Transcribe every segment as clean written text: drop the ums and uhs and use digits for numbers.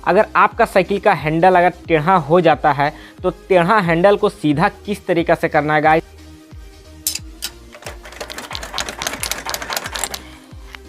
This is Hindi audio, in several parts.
अगर आपका साइकिल का हैंडल अगर टेढ़ा हो जाता है तो टेढ़ा हैंडल को सीधा किस तरीक़ा से करना है गाइस।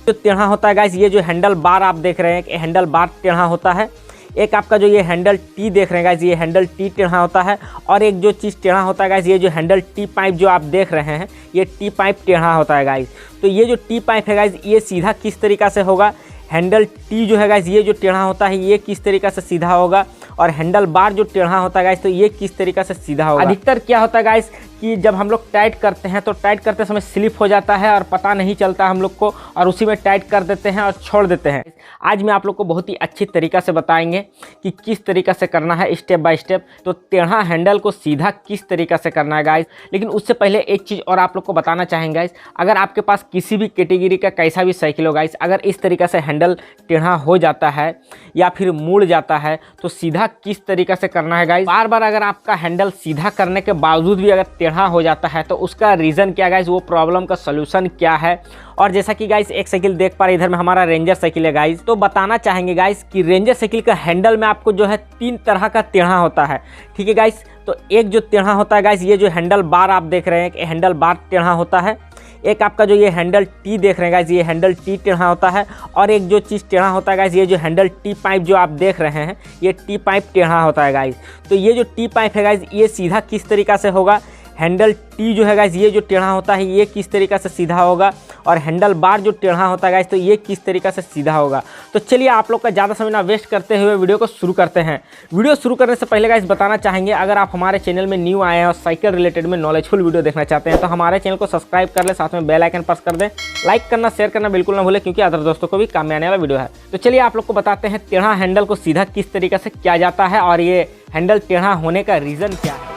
जो टेढ़ा होता है गाइस, ये जो हैंडल बार आप देख रहे हैं कि हैंडल बार टेढ़ा होता है। एक आपका जो ये हैंडल टी देख रहे हैं गाइस, ये हैंडल टी टेढ़ा होता है। और एक जो चीज़ टेढ़ा होता है गाइस, ये जो हैंडल टी पाइप जो आप देख रहे हैं, ये टी पाइप टेढ़ा होता है गाइस। तो ये जो टी पाइप है गाइस, ये सीधा किस तरीक़ा से होगा। हैंडल टी जो है गाइस, ये जो टेढ़ा होता है ये किस तरीक़ा से सीधा होगा। और हैंडल बार जो टेढ़ा होता है गाइस, तो ये किस तरीक़ा से सीधा होगा। अधिकतर क्या होता है गाइस कि जब हम लोग टाइट करते हैं तो टाइट करते समय स्लिप हो जाता है और पता नहीं चलता हम लोग को, और उसी में टाइट कर देते हैं और छोड़ देते हैं। आज मैं आप लोग को बहुत ही अच्छी तरीक़ा से बताएंगे कि किस तरीक़ा से करना है स्टेप बाय स्टेप। तो टेढ़ा हैंडल को सीधा किस तरीक़ा से करना है गाइस। लेकिन उससे पहले एक चीज़ और आप लोग को बताना चाहेंगे गाइस, अगर आपके पास किसी भी कैटेगरी का कैसा भी साइकिल हो गाइस, अगर इस तरीक़ा से हैंडल टेढ़ा हो जाता है या फिर मुड़ जाता है तो सीधा किस तरीक़ा से करना है गाइस। बार बार अगर आपका हैंडल सीधा करने के बावजूद भी अगर टेढ़ा हो जाता है तो उसका रीज़न क्या गाइस, वो प्रॉब्लम का सलूशन क्या है। और जैसा कि गाइस एक साइकिल देख पा रहे इधर में हमारा रेंजर साइकिल है गाइस, तो बताना चाहेंगे गाइस कि रेंजर साइकिल का हैंडल में आपको जो है 3 तरह का टेढ़ा होता है, ठीक है गाइस। तो एक जो टेढ़ा होता है गाइस, ये जो हैंडल बार आप देख रहे हैं कि हैंडल बार टेढ़ा होता है। एक आपका जो ये हैंडल टी देख रहे हैं गाइस, ये हैंडल टी टेढ़ा होता है। और एक जो चीज़ टेढ़ा होता है गाइस, ये जो हैंडल टी पाइप जो आप देख रहे हैं, ये टी पाइप टेढ़ा होता है गाइस। तो ये जो टी पाइप है गाइस, ये सीधा किस तरीक़ा से होगा। हैंडल टी जो है गाइस, ये जो टेढ़ा होता है ये किस तरीक़ा से सीधा होगा। और हैंडल बार जो टेढ़ा होता है गाइस, तो ये किस तरीक़ा से सीधा होगा। तो चलिए आप लोग का ज़्यादा समय ना वेस्ट करते हुए वीडियो को शुरू करते हैं। वीडियो शुरू करने से पहले गाइस बताना चाहेंगे, अगर आप हमारे चैनल में न्यू आए हैं और साइकिल रिलेटेड में नॉलेजफुल वीडियो देखना चाहते हैं तो हमारे चैनल को सब्सक्राइब कर ले, साथ में बेल आइकन प्रेस कर दें। लाइक करना शेयर करना बिल्कुल ना भूलें, क्योंकि अदर दोस्तों को भी काम में आने वाला वीडियो है। तो चलिए आप लोग को बताते हैं टेढ़ा हैंडल को सीधा किस तरीक़े से किया जाता है और ये हैंडल टेढ़ा होने का रीज़न क्या है।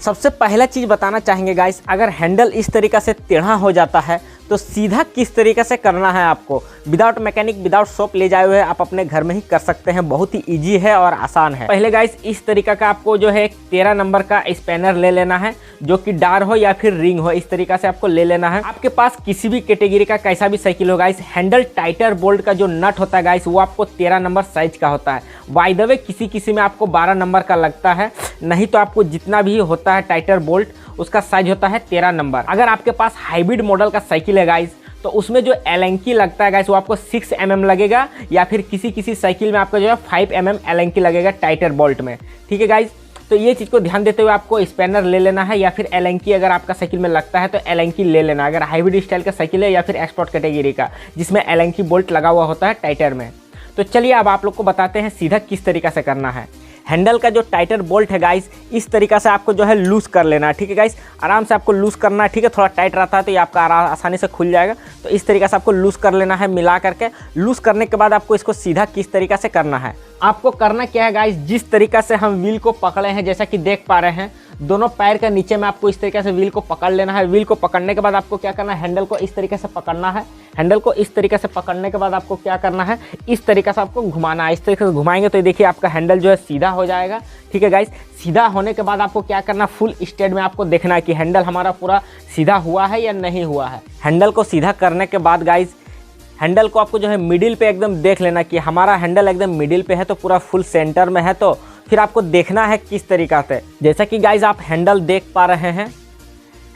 सबसे पहला चीज़ बताना चाहेंगे गाइस, अगर हैंडल इस तरीक़ा से टेढ़ा हो जाता है तो सीधा किस तरीक़े से करना है आपको। विदाउट मैकेनिक विदाउट शॉप ले जाए हुए आप अपने घर में ही कर सकते हैं, बहुत ही इजी है और आसान है। पहले गाइस इस तरीक़ा का आपको जो है 13 नंबर का स्पैनर ले लेना है, जो कि डार हो या फिर रिंग हो, इस तरीक़ा से आपको ले लेना है। आपके पास किसी भी कैटेगरी का कैसा भी साइकिल हो गाइस, हैंडल टाइटर बोल्ट का जो नट होता है गाइस, वो आपको 13 नंबर साइज का होता है। बाय द वे किसी में आपको 12 नंबर का लगता है, नहीं तो आपको जितना भी होता है टाइटर बोल्ट उसका साइज होता है 13 नंबर। अगर आपके पास हाइब्रिड मॉडल का साइकिल है गाइस, तो उसमें जो एलेंकी लगता है गाइस, वो आपको 6 mm लगेगा, या फिर किसी साइकिल में आपका जो है 5 mm एलेंकी लगेगा टाइटर बोल्ट में, ठीक है गाइस। तो ये चीज़ को ध्यान देते हुए आपको स्पैनर ले लेना है, या फिर एलेंकी अगर आपका साइकिल में लगता है तो एलेंकी ले लेना, अगर हाइब्रिड स्टाइल का साइकिल है या फिर एक्सपोर्ट कैटेगरी का जिसमें एलेंकी बोल्ट लगा हुआ होता है टाइटर में। तो चलिए अब आप लोग को बताते हैं सीधा किस तरीक़ा से करना है। हैंडल का जो टाइटर बोल्ट है गाइस, इस तरीक़ा से आपको जो है लूज़ कर लेना है, ठीक है गाइस। आराम से आपको लूज़ करना है, ठीक है। थोड़ा टाइट रहता है तो ये आपका आसानी से खुल जाएगा। तो इस तरीक़े से आपको लूज़ कर लेना है मिला करके। लूज़ करने के बाद आपको इसको सीधा किस तरीक़ा से करना है। आपको करना क्या है गाइस, जिस तरीक़ा से हम व्हील को पकड़े हैं, जैसा कि देख पा रहे हैं, दोनों पैर के नीचे में आपको इस तरीके से व्हील को पकड़ लेना है। व्हील को पकड़ने के बाद आपको क्या करना है, हैंडल को इस तरीके से पकड़ना है। हैंडल को इस तरीके से पकड़ने के बाद आपको क्या करना है, इस तरीके से आपको घुमाना है। इस तरीके से घुमाएंगे तो देखिए आपका हैंडल जो है सीधा हो जाएगा, ठीक है गाइस। सीधा होने के बाद आपको क्या करना, फुल स्टेट में आपको देखना है कि हैंडल हमारा पूरा सीधा हुआ है या नहीं हुआ है। हैंडल को सीधा करने के बाद गाइस, हैंडल को आपको जो है मिडिल पे एकदम देख लेना कि हमारा हैंडल एकदम मिडिल पे है, तो पूरा फुल सेंटर में है। तो फिर आपको देखना है किस तरीक़ा से, जैसा कि गाइस आप हैंडल देख पा रहे हैं,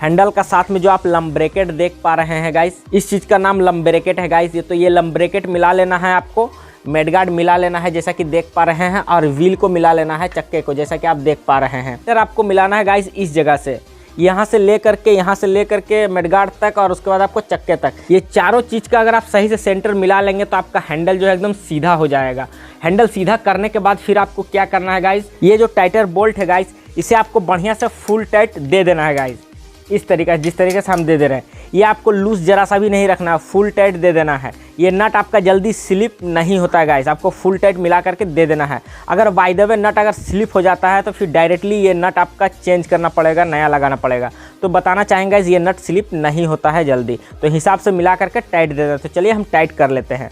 हैंडल का साथ में जो आप लंब ब्रेकेट देख पा रहे हैं गाइस, इस चीज़ का नाम लंब ब्रेकेट है गाइस। ये तो ये लंब ब्रेकेट मिला लेना है आपको, मेडगार्ड मिला लेना है जैसा कि देख पा रहे हैं, और व्हील को मिला लेना है, चक्के को, जैसा कि आप देख पा रहे हैं। फिर आपको मिलाना है गाइस इस जगह से, यहाँ से लेकर के मेडगार्ड तक, और उसके बाद आपको चक्के तक। ये चारों चीज़ का अगर आप सही से सेंटर मिला लेंगे तो आपका हैंडल जो है एकदम सीधा हो जाएगा। हैंडल सीधा करने के बाद फिर आपको क्या करना है गाइस, ये जो टाइटर बोल्ट है गाइस, इसे आपको बढ़िया से फुल टाइट दे देना है गाइस। इस तरीका जिस तरीके से हम दे दे रहे हैं, ये आपको लूज जरा सा भी नहीं रखना है, फुल टाइट दे देना है। ये नट आपका जल्दी स्लिप नहीं होता है गाइस, आपको फुल टाइट मिला करके दे देना है। अगर बाय द वे नट अगर स्लिप हो जाता है तो फिर डायरेक्टली ये नट आपका चेंज करना पड़ेगा, नया लगाना पड़ेगा। तो बताना चाहेंगे ये नट स्लिप नहीं होता है जल्दी, तो हिसाब से मिला करके टाइट दे देते। तो चलिए हम टाइट कर लेते हैं।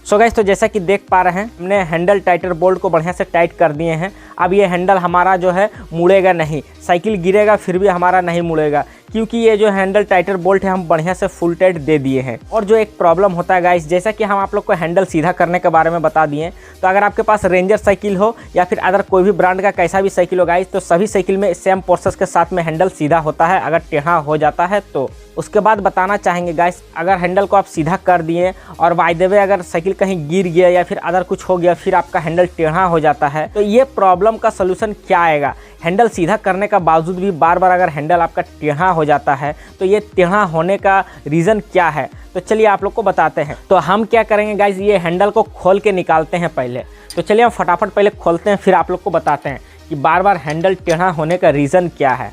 सो गाइस, तो जैसा कि देख पा रहे हैं, हमने हैंडल टाइटर बोल्ट को बढ़िया से टाइट कर दिए हैं। अब ये हैंडल हमारा जो है मुड़ेगा नहीं, साइकिल गिरेगा फिर भी हमारा नहीं मुड़ेगा, क्योंकि ये जो हैंडल टाइटर बोल्ट है हम बढ़िया से फुल टाइट दे दिए हैं। और जो एक प्रॉब्लम होता है गाइस, जैसा कि हम आप लोग को हैंडल सीधा करने के बारे में बता दिए, तो अगर आपके पास रेंजर साइकिल हो या फिर अदर कोई भी ब्रांड का कैसा भी साइकिल हो गाइस, तो सभी साइकिल में सेम प्रोसेस के साथ में हैंडल सीधा होता है अगर टेढ़ा हो जाता है तो। उसके बाद बताना चाहेंगे गाइस, अगर हैंडल को आप सीधा कर दिए और बाय द वे अगर साइकिल कहीं गिर गया या फिर अदर कुछ हो गया, फिर आपका हैंडल टेढ़ा हो जाता है, तो ये प्रॉब्लम का सलूशन क्या आएगा। हैंडल सीधा करने का बावजूद भी बार बार अगर हैंडल आपका टेढ़ा हो जाता है, तो ये टेढ़ा होने का रीज़न क्या है, तो चलिए आप लोग को बताते हैं। तो हम क्या करेंगे गाइस, ये हैंडल को खोल के निकालते हैं पहले। तो चलिए हम फटाफट पहले खोलते हैं, फिर आप लोग को बताते हैं कि बार बार हैंडल टेढ़ा होने का रीज़न क्या है।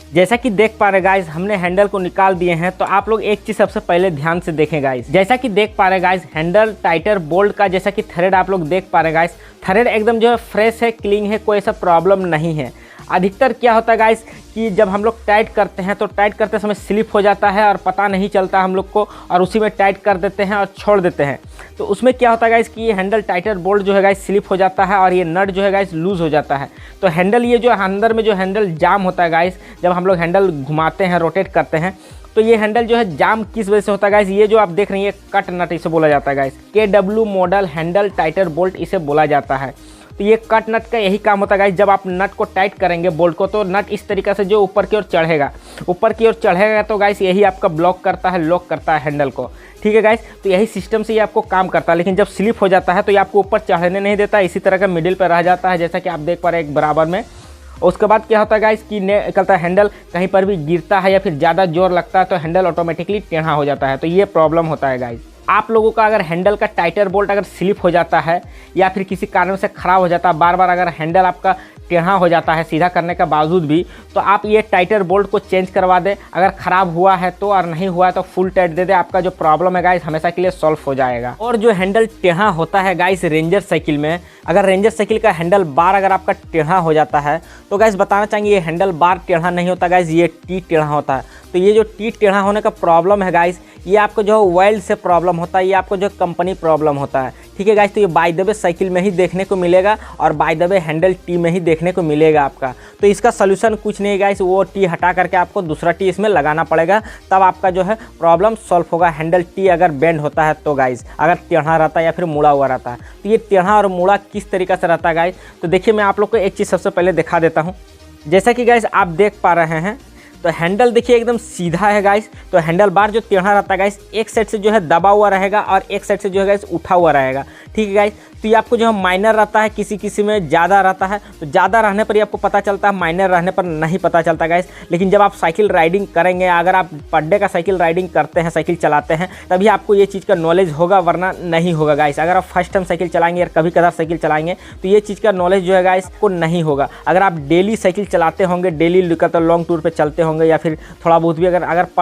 जैसा कि देख पा रहे गाइस, हमने हैंडल को निकाल दिए हैं। तो आप लोग एक चीज़ सबसे पहले ध्यान से देखें गाइस, जैसा कि देख पा रहे गाइस, हैंडल टाइटर बोल्ट का जैसा कि थ्रेड आप लोग देख पा रहे गाइस, थ्रेड एकदम जो है फ्रेश है, क्लीन है, कोई ऐसा प्रॉब्लम नहीं है। अधिकतर क्या होता है गाइस कि जब हम लोग टाइट करते हैं तो टाइट करते समय स्लिप हो जाता है और पता नहीं चलता हम लोग को, और उसी में टाइट कर देते हैं और छोड़ देते हैं। तो उसमें क्या होता है गाइस कि ये हैंडल टाइटर बोल्ट जो है गाइस स्लिप हो जाता है और ये नट जो है गाइस लूज़ हो जाता है। तो हैंडल ये जो अंदर में जो हैंडल जाम होता है गाइस, जब हम लोग हैंडल घुमाते हैं, रोटेट करते हैं, तो ये हैंडल जो है जाम किस वजह से होता है गाइस, ये जो आप देख रहे हैं ये कट नट इसे बोला जाता है guys. KW model handle tighter bolt इसे बोला जाता है। तो ये कट नट का यही काम होता है गाइस, जब आप नट को टाइट करेंगे बोल्ट को, तो नट इस तरीक़े से जो ऊपर की ओर चढ़ेगा, ऊपर की ओर चढ़ेगा, तो गाइस यही आपका ब्लॉक करता है, लॉक करता है हैंडल को। ठीक है गाइस, तो यही सिस्टम से ये आपको काम करता है। लेकिन जब स्लिप हो जाता है तो ये आपको ऊपर चढ़ने नहीं देता, इसी तरह का मिडिल पर रह जाता है, जैसा कि आप देख पा रहे हैं एक बराबर में। उसके बाद क्या होता है गाइस कि निकलता है हैंडल, कहीं पर भी गिरता है या फिर ज़्यादा जोर लगता है तो हैंडल ऑटोमेटिकली टेढ़ा हो जाता है। तो ये प्रॉब्लम होता है गाइस। आप लोगों का अगर हैंडल का टाइटर बोल्ट अगर स्लिप हो जाता है या फिर किसी कारण से ख़राब हो जाता है, बार बार अगर हैंडल आपका टेढ़ा हो जाता है सीधा करने के बावजूद भी, तो आप ये टाइटर बोल्ट को चेंज करवा दें। अगर ख़राब हुआ है तो, और नहीं हुआ है तो फुल टाइट दे दे, आपका जो प्रॉब्लम है गाइस हमेशा के लिए सॉल्व हो जाएगा। और जो हैंडल टेढ़ा होता है गाइस रेंजर साइकिल में, अगर रेंजर साइकिल का हैंडल बार अगर आपका टेढ़ा हो जाता है, तो गाइस बताना चाहेंगे ये हैंडल बार टेढ़ा नहीं होता गाइस, ये टी टेढ़ा होता है। तो ये जो टी टेढ़ा होने का प्रॉब्लम है गाइस, ये आपको जो वर्ल्ड से प्रॉब्लम होता है, ये आपको जो कंपनी प्रॉब्लम होता है। ठीक है गाइस, तो ये बाय द वे साइकिल में ही देखने को मिलेगा और by the way handle T में ही देखने को मिलेगा आपका। तो इसका सोल्यूशन कुछ नहीं गाइस, वो टी हटा करके आपको दूसरा टी इसमें लगाना पड़ेगा, तब आपका जो है प्रॉब्लम सॉल्व होगा। हैंडल टी अगर बेंड होता है तो गाइस, अगर टेढ़ा रहता है या फिर मुड़ा हुआ रहता है, तो ये टेढ़ा और मुड़ा किस तरीके से रहता है गाइस, तो देखिए मैं आप लोग को एक चीज़ सबसे पहले दिखा देता हूँ। जैसा कि गाइस आप देख पा रहे हैं, तो हैंडल देखिए एकदम सीधा है गाइस। तो हैंडल बार जो टेढ़ा रहता है गाइस, एक साइड से जो है दबा हुआ रहेगा और एक साइड से जो है गाइस उठा हुआ रहेगा। ठीक है गाइस, तो ये आपको जो है माइनर रहता है, किसी किसी में ज़्यादा रहता है, तो ज़्यादा रहने पर ही आपको पता चलता है, माइनर रहने पर नहीं पता चलता गाइस। लेकिन जब आप साइकिल राइडिंग करेंगे, अगर आप पर डे का साइकिल राइडिंग करते हैं, साइकिल चलाते हैं, तभी आपको ये चीज़ का नॉलेज होगा, वरना नहीं होगा गाइस। अगर आप फर्स्ट टाइम साइकिल चलाएंगे या कभी कभार साइकिल चलाएंगे, तो ये चीज़ का नॉलेज जो है गाइस को नहीं होगा। अगर आप डेली साइकिल चलाते होंगे, डेली लॉन्ग टूर पर चलते होंगे, या फिर थोड़ा बहुत भी अगर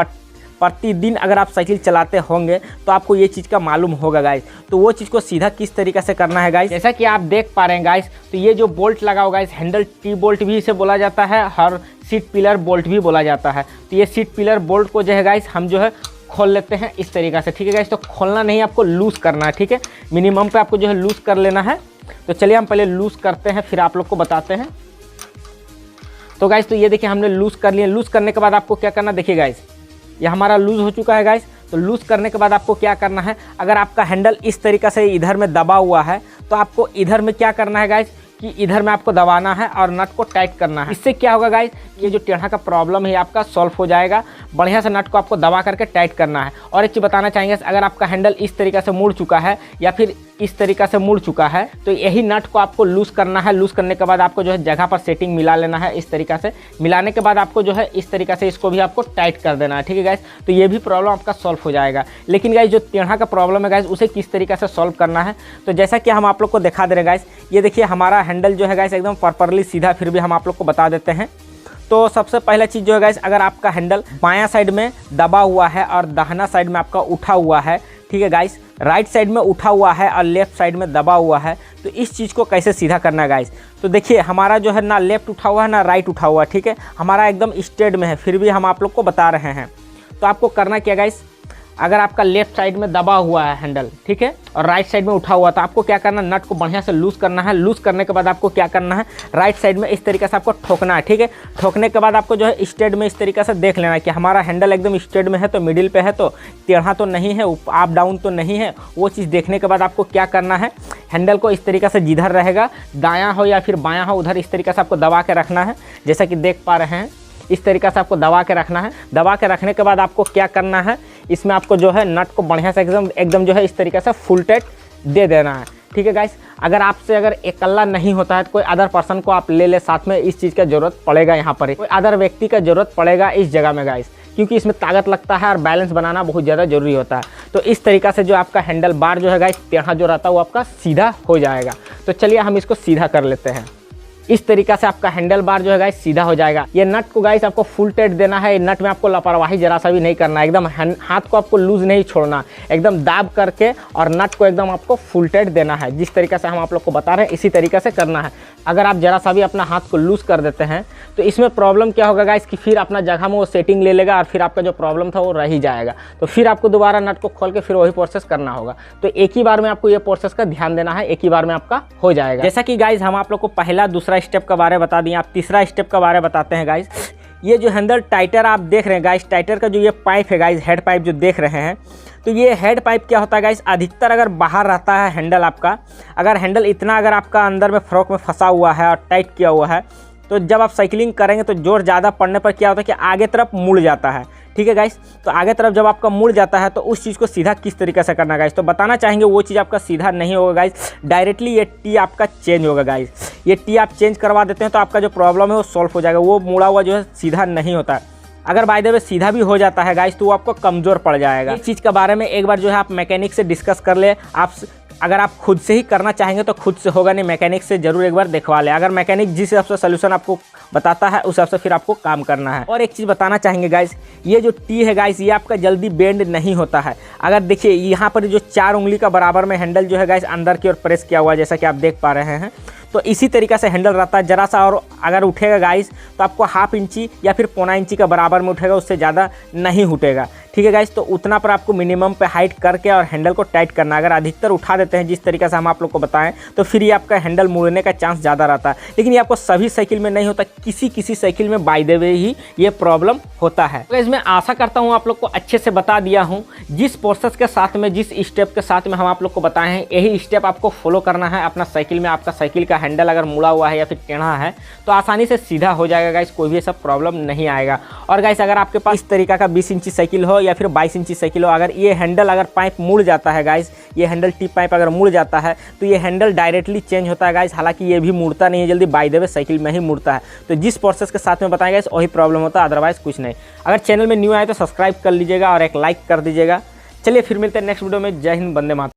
प्रतिदिन अगर आप साइकिल चलाते होंगे, तो आपको ये चीज़ का मालूम होगा गाइस। तो वो चीज़ को सीधा किस तरीके से करना है गाइस, जैसा कि आप देख पा रहे हैं गाइस, तो ये जो बोल्ट लगा होगा गाइस, हैंडल टी बोल्ट भी इसे बोला जाता है और सीट पिलर बोल्ट भी बोला जाता है। तो ये सीट पिलर बोल्ट को जो है गाइस हम जो है खोल लेते हैं इस तरीके से। ठीक है गाइस, तो खोलना नहीं, आपको लूज़ करना है। ठीक है, मिनिमम पे आपको जो है लूज़ कर लेना है। तो चलिए हम पहले लूज़ करते हैं, फिर आप लोग को बताते हैं। तो गाइस तो ये देखिए हमने लूज़ कर लिया। लूज़ करने के बाद आपको क्या करना, देखिए गाइस ये हमारा लूज़ हो चुका है गाइस। तो लूज़ करने के बाद आपको क्या करना है, अगर आपका हैंडल इस तरीक़े से इधर में दबा हुआ है, तो आपको इधर में क्या करना है गाइस कि इधर में आपको दबाना है और नट को टाइट करना है। इससे क्या होगा गाइस, ये जो टेढ़ा का प्रॉब्लम है आपका सॉल्व हो जाएगा। बढ़िया से नट को आपको दबा करके टाइट करना है। और एक चीज़ बताना चाहेंगे, अगर आपका हैंडल इस तरीक़े से मुड़ चुका है या फिर इस तरीक़े से मुड़ चुका है, तो यही नट को आपको लूज़ करना है। लूज़ करने के बाद आपको जो है जगह पर सेटिंग मिला लेना है इस तरीक़े से। मिलाने के बाद आपको जो है इस तरीक़े से इसको भी आपको टाइट कर देना है। ठीक है गाइस, तो ये भी प्रॉब्लम आपका सॉल्व हो जाएगा। लेकिन गाइस जो टेढ़ा का प्रॉब्लम है गाइस, उसे किस तरीक़े से सॉल्व करना है, तो जैसा कि हम आप लोग को दिखा दे रहे हैं गाइस, ये देखिए हमारा हैंडल जो है गाइस एकदम प्रॉपर्ली सीधा, फिर भी हम आप लोग को बता देते हैं। तो सबसे पहला चीज़ जो है गाइस, अगर आपका हैंडल बायां साइड में दबा हुआ है और दाहिना साइड में आपका उठा हुआ है, ठीक है गाइस, राइट साइड में उठा हुआ है और लेफ्ट साइड में दबा हुआ है, तो इस चीज़ को कैसे सीधा करना है गाइस। तो देखिए हमारा जो है ना लेफ्ट उठा हुआ है ना राइट उठा हुआ है, ठीक है, हमारा एकदम स्ट्रेट में है, फिर भी हम आप लोग को बता रहे हैं। तो आपको करना क्या गाइस, अगर आपका लेफ्ट साइड में दबा हुआ है हैंडल, ठीक है, और राइट साइड में उठा हुआ, तो आपको क्या करना है, नट को बढ़िया से लूज़ करना है। लूज़ करने के बाद आपको क्या करना है, राइट साइड में इस तरीके से आपको ठोकना है, ठीक है। ठोकने के बाद आपको जो है स्ट्रेट में इस तरीके से देख लेना है कि हमारा हैंडल एकदम स्ट्रेट में है, तो मिडिल पे है, तो टेढ़ा तो नहीं है, अप डाउन तो नहीं है। वो चीज़ देखने के बाद आपको क्या करना है, हैंडल को इस तरीके से जिधर रहेगा, दायां हो या फिर बायां हो, उधर इस तरीके से आपको दबा के रखना है। जैसा कि देख पा रहे हैं, इस तरीक़े से आपको दबा के रखना है। दबा के रखने के बाद आपको क्या करना है, इसमें आपको जो है नट को बढ़िया से एकदम जो है इस तरीके से फुल टाइट दे देना है, ठीक है गाइस। अगर आपसे अगर इकल्ला नहीं होता है तो कोई अदर पर्सन को आप ले साथ में, इस चीज़ का ज़रूरत पड़ेगा, यहाँ पर कोई अदर व्यक्ति का ज़रूरत पड़ेगा इस जगह में गाइस, क्योंकि इसमें ताकत लगता है और बैलेंस बनाना बहुत ज़्यादा ज़रूरी होता है। तो इस तरीक़ा से जो आपका हैंडल बार जो है गाइस, टेढ़ा जो रहता है वो आपका सीधा हो जाएगा। तो चलिए हम इसको सीधा कर लेते हैं। इस तरीका से आपका हैंडल बार जो है गाइस सीधा हो जाएगा। ये नट को गाइस आपको फुल टाइट देना है। नट में आपको लापरवाही जरा सा भी नहीं करना है, एकदम हाथ को आपको लूज नहीं छोड़ना, एकदम दाब करके और नट को एकदम आपको फुल टाइट देना है। जिस तरीके से हम आप लोग को बता रहे हैं इसी तरीके से करना है। अगर आप जरा सा भी अपना हाथ को लूज कर देते हैं तो इसमें प्रॉब्लम क्या होगा गाइस कि फिर अपना जगह में वो सेटिंग ले लेगा और फिर आपका जो प्रॉब्लम था वो रह ही जाएगा। तो फिर आपको दोबारा नट को खोल के फिर वही प्रोसेस करना होगा। तो एक ही बार में आपको ये प्रोसेस का ध्यान देना है, एक ही बार में आपका हो जाएगा। जैसा कि गाइस हम आप लोग को पहला दूसरा स्टेप का बारे में बता दिए, आप तीसरा स्टेप का बारे में बताते हैं गाइस। ये जो हैंडल टाइटर आप देख रहे हैं गाइस, टाइटर का जो ये पाइप है गाइस, हेड पाइप जो देख रहे हैं, तो ये हेड पाइप क्या होता है गाइस, अधिकतर अगर बाहर रहता है हैंडल आपका, अगर हैंडल इतना अगर आपका अंदर में फ्रॉक में फंसा हुआ है और टाइट किया हुआ है, तो जब आप साइकिलिंग करेंगे तो जोर ज़्यादा पड़ने पर क्या होता है कि आगे तरफ मुड़ जाता है, ठीक है गाइस। तो आगे तरफ जब आपका मुड़ जाता है तो उस चीज़ को सीधा किस तरीके से करना गाइस, तो बताना चाहेंगे वो चीज़ आपका सीधा नहीं होगा गाइस, डायरेक्टली ये टी आपका चेंज होगा गाइस। ये टी आप चेंज करवा देते हैं तो आपका जो प्रॉब्लम है वो सॉल्व हो जाएगा। वो मुड़ा हुआ जो है सीधा नहीं होता है। अगर बाय द वे सीधा भी हो जाता है गाइस तो वो आपको कमज़ोर पड़ जाएगा। इस चीज़ के बारे में एक बार जो है आप मैकेनिक से डिस्कस कर ले। आप अगर आप खुद से ही करना चाहेंगे तो खुद से होगा नहीं, मैकेनिक से जरूर एक बार दिखवा लें। अगर मैकेनिक जिस हिसाब से सोल्यूशन आपको बताता है उस हिसाब से फिर आपको काम करना है। और एक चीज़ बताना चाहेंगे गाइस, ये जो टी है गाइस, ये आपका जल्दी बेंड नहीं होता है। अगर देखिए यहाँ पर जो 4 उंगली का बराबर में हैंडल जो है गाइस अंदर की ओर प्रेस किया हुआ है, जैसा कि आप देख पा रहे हैं, तो इसी तरीक़े से हैंडल रहता है। जरा सा और अगर उठेगा गाइस तो आपको 1/2 इंची या फिर 0.25 इंची का बराबर में उठेगा, उससे ज़्यादा नहीं उठेगा, ठीक है गाइस। तो उतना पर आपको मिनिमम पे हाइट करके और हैंडल को टाइट करना। अगर अधिकतर उठा देते हैं जिस तरीके से हम आप लोग को बताएं तो फिर ये आपका हैंडल मुड़ने का चांस ज़्यादा रहता है। लेकिन ये आपको सभी साइकिल में नहीं होता, किसी साइकिल में बाय द वे ही ये प्रॉब्लम होता है। तो इसमें आशा करता हूँ आप लोग को अच्छे से बता दिया हूँ। जिस प्रोसेस के साथ में, जिस स्टेप के साथ में हम आप लोग को बताए हैं, यही स्टेप आपको फॉलो करना है अपना साइकिल में। आपका साइकिल का हैंडल अगर मुड़ा हुआ है या फिर टेढ़ा है तो आसानी से सीधा हो जाएगा गाइस, कोई भी ऐसा प्रॉब्लम नहीं आएगा। और गाइस अगर आपके पास इस तरीका का 20 इंची साइकिल हो या फिर 22 इंची साइकिल हो, अगर ये हैंडल अगर पाइप मुड़ जाता है गाइस, ये हैंडल टिप पाइप अगर मुड़ जाता है तो ये हैंडल डायरेक्टली चेंज होता है गाइस। हालांकि ये भी मुड़ता नहीं है जल्दी, बाय द वे साइकिल में ही मुड़ता है। तो जिस प्रोसेस के साथ में बताएंगे गाइस वही प्रॉब्लम होता है, अदरवाइज कुछ नहीं। अगर चैनल में न्यू आए तो सब्सक्राइब कर लीजिएगा और एक लाइक कर दीजिएगा। चलिए फिर मिलते हैं नेक्स्ट वीडियो में। जय हिंद, वंदे मातरम।